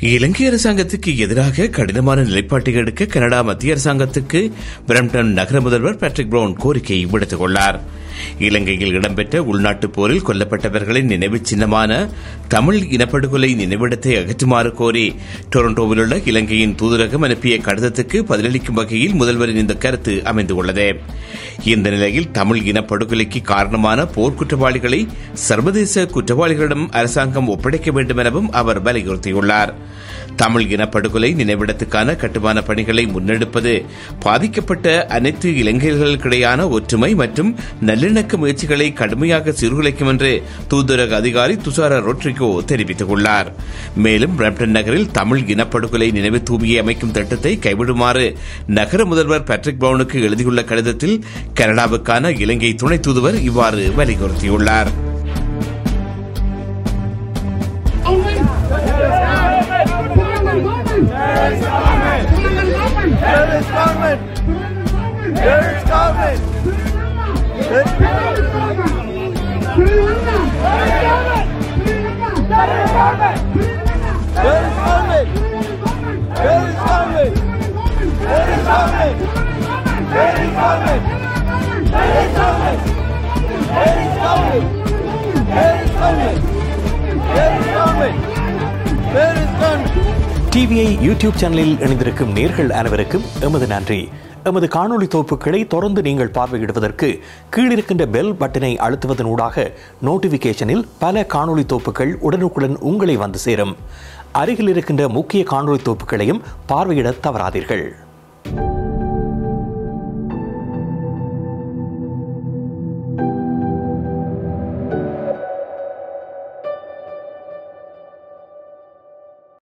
இலங்கை அரசாங்கத்துக்கு எதிராக கடினமான நிலைப்பாட்டை எடுக்க கனடா மத்திய அரசாங்கத்துக்கு பிரம்டன் நகர முதல்வர் பேட்ரிக் பிரவுன் கோரிக்கை விடுத்துக் கொண்டார். இலங்கையில் இடம்பெற்ற உள்நாட்டுப் போரில் கொல்லப்பட்டவர்களின் நினைவு சின்னமான தமிழ் இனப்படுகொலை நினைவிடத்தை அகற்றுமாறு கோரி டொரண்டோவில் உள்ள இலங்கையின் தூதரகம் அனுப்பிய கடிதத்துக்கு பதிலளிக்கும் வகையில் முதல்வரின் இந்த கருத்து அமைந்துள்ளது. இந்த நிலையில் தமிழ் இனப்படுகொலைக்கு காரணமான போர்க்குற்றவாளிகளை சர்வதேச குற்றவாளிகளிடம் அரசாங்கம் ஒப்படைக்க வேண்டும் எனவும் அவர் வலியுறுத்தியுள்ளார். தமிழ் இனப்படுகொலை நினைவிடத்துக்கான கட்டுமான பணிகளை முன்னெடுப்பது பாதிக்கப்பட்ட அனைத்து இளைஞர்களுக்கிடையான ஒற்றுமை மற்றும் நல்லிணக்க முயற்சிகளை கடுமையாக சீர்குலைக்கும் என்று தூதரக அதிகாரி துஷார ரொட்ரிகோ தெரிவித்துள்ளார். மேலும் பிரம்டன் நகரில் தமிழ் இனப்படுகொலை நினைவு தூபியை அமைக்கும் திட்டத்தை கைவிடுமாறு நகர முதல்வர் பேட்ரிக் பிரவுனுக்கு எழுதியுள்ள கடிதத்தில் கனடாவுக்கான இலங்கை துணை தூதுவர் இவ்வாறு வலியுறுத்தியுள்ளார். டிவிஐ யூடியூப் சேனலில் இணைந்திருக்கும் நேர்கள் அனைவருக்கும் எமது நன்றி. எமது காணொலி தொகுப்புகளை தொடர்ந்து நீங்கள் பார்வையிடுவதற்கு கீழிருக்கின்ற பெல் பட்டனை அழுத்துவதன் ஊடாக நோட்டிபிகேஷனில் பல காணொலி தொகுப்புகள் உடனுக்குடன் உங்களை வந்து சேரும். அருகில் இருக்கின்ற முக்கிய காணொலி தொகுப்புகளையும் பார்வையிட தவறாதீர்கள்.